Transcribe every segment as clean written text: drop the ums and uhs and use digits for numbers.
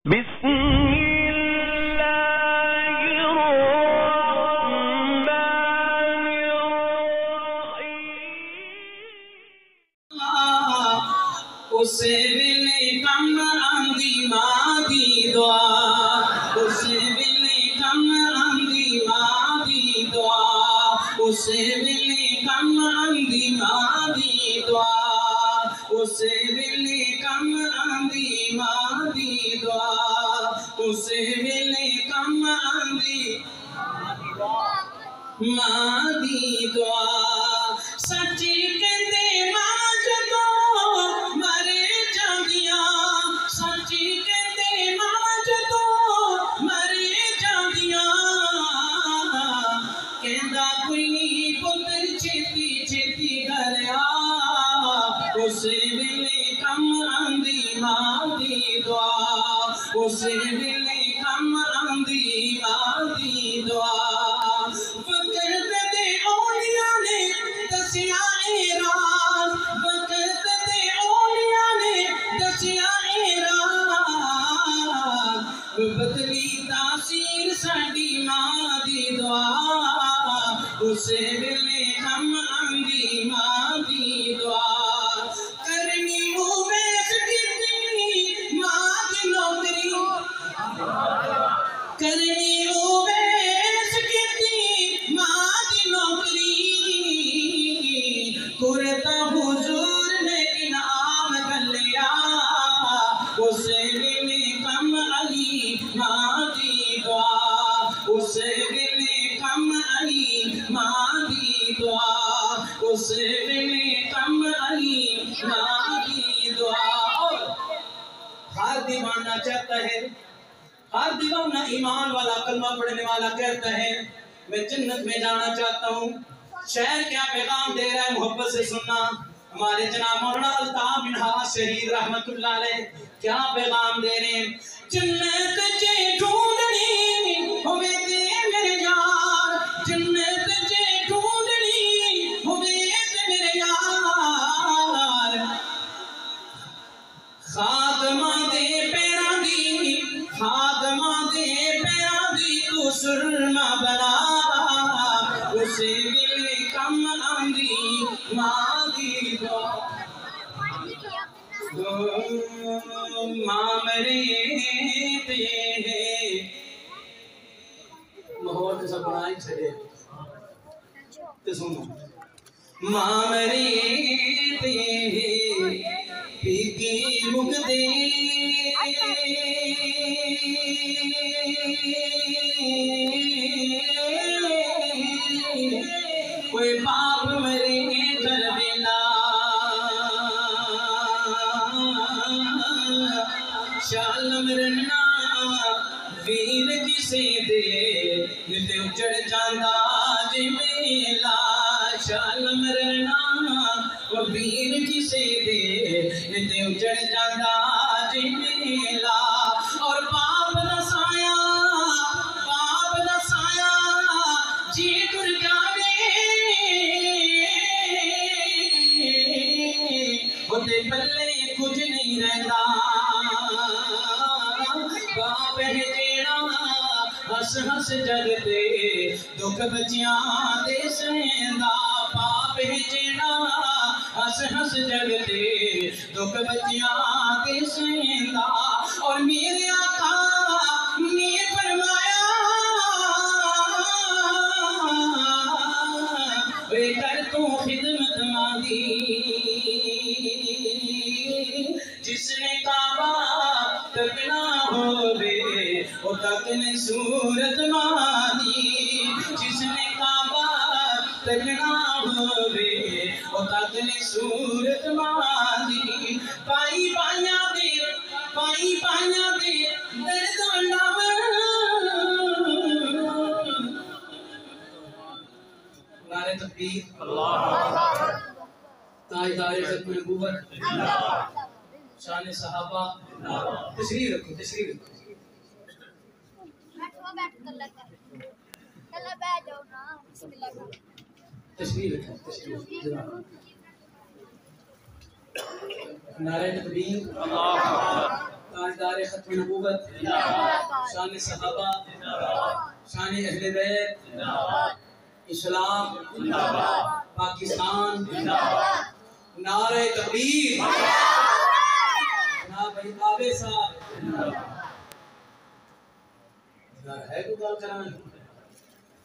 بسم الله الرحمن الرحيم اسے ویلے کم آندی ماں دی دعا اسے ویلے کم آندی ماں دی دعا اسے ویلے کم آندی ماں دی دعا اسے ویلے کم آندی ماں دی دعا اسے ویلے کم آندی ماں دی دعا سچی کہندے ماں جدوں مرے جاندیاں سچی کہندے ماں جدوں مرے جاندیاں کہندا کوئی نہیں پتر چھتی چھتی گھر آ اسے ویلے کم آندی ماں دی دعا اسے ویلے کم آندی ماں دی دعا وقت دے اولیاء نے دسیا اے راز وقت دے اولیاء نے دسیا اے راز بدلی تاثیر ساڈی ماں دی دعا اسے ویلے کم آندی ماں دی دعا کرنی اویس کیتی ماں دی نوکری کرنی اویس کیتی ماں دی نوکری کرتا حضور نے انعام کلیا اسے ویلے کم علی ماں دی دعا اسے ویلے کم علی ماں دی دعا اسے ویلے کم علی ماں دی دعا ہر دیوانہ چاہتا ہے ہر دیوانہ ایمان والا کلمہ پڑھنے والا کہتا ہے میں جنت میں جانا چاہتا ہوں شہر کیا پیغام دے رہا ہے محبت سے سننا ہمارے جناب مولانا الطاف منہاس شہید رحمت اللہ علیہ کیا پیغام دے رہے ہیں جنت چے ڈھونڈنی ہوئے تے میرے یار جنت چے ڈھونڈنی ہوئے تے میرے یار خادمہ دے پیران دی خادمہ دے پیران دی تو سرما بنا اسے ویلے کم آندی ماں دی دعا ماں مرے تے ماحول کے سب بنائی چھڑے تے سنو ماں مرے تے پی کی مک دے کوئی باپ مرے ترویلا شال مرنا ویر کسے دے نتے اجڑ جاندہ جی میلا شال مرنا ویر کسے دے نتے اجڑ جاندہ جی میلا اور باپ دا سایہ جی ٹر جاوے ہوتے پلے کچھ نہیں رہتا باپ ہے جیڑا ہس ہس جگ دے دکھ بچیاں دے سیندا باپ ہے جیڑا ہس ہس جگ دے دکھ بچیاں دے سیندا اور میرے آقا نے فرمایا اے کر تو خدمت ماندی جس نے کعبہ تکنا ہوئے وہ تکنے صورت ماندی جس نے کعبہ تکنا ہوئے وہ تکنے صورت ماندی پائی پائیاں دے درد انڈاور نعرہ تکبیر تاجدار عزت نبوت شان صحابہ تشریف رکھو تشریف رکھو تشریف رکھو نعرہ تکبیر تاجدار ختم نبوت، شان صحابہ، شان اہل بیت، اسلام، پاکستان، نعرہ تکبیر، جناب بھائی آبے صاحب ہے تو گل کرانا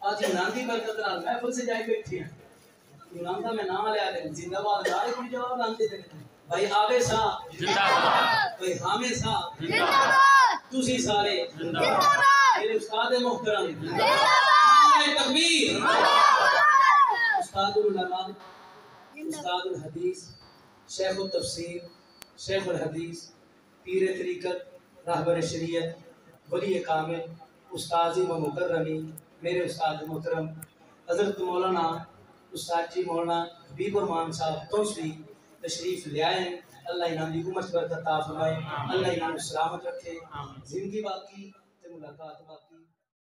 آج ایمان کی برکت نال محفل سے جائے بیٹھے ہیں ایمان کا میں نام لیا دیں زندہ باد دارے کوئی جواب آنتے تھے بھائی آبے صاحب زندہ باد، بھائی حامد صاحب زندہ باد، تسی سارے زندہ باد، میرے استاد محترم زندہ باد، نعرہ تکبیر، استاد العلماء، استاد الحدیث، شیخ التفسیر، شیخ الحدیث، پیر طریقت، راہبر شریعت، ولی کامل، استاذی و مکرمی، میرے استاد محترم حضرت مولانا استاد جی مولانا حبیب الرحمان صاحب توسوی تشریف لے آئے ہیں۔ اللہ انہاں دی عمر برکت عطا فرمائے، اللہ انہاں کو سلامت رکھے، زندگی باقی تے ملاقات باقی۔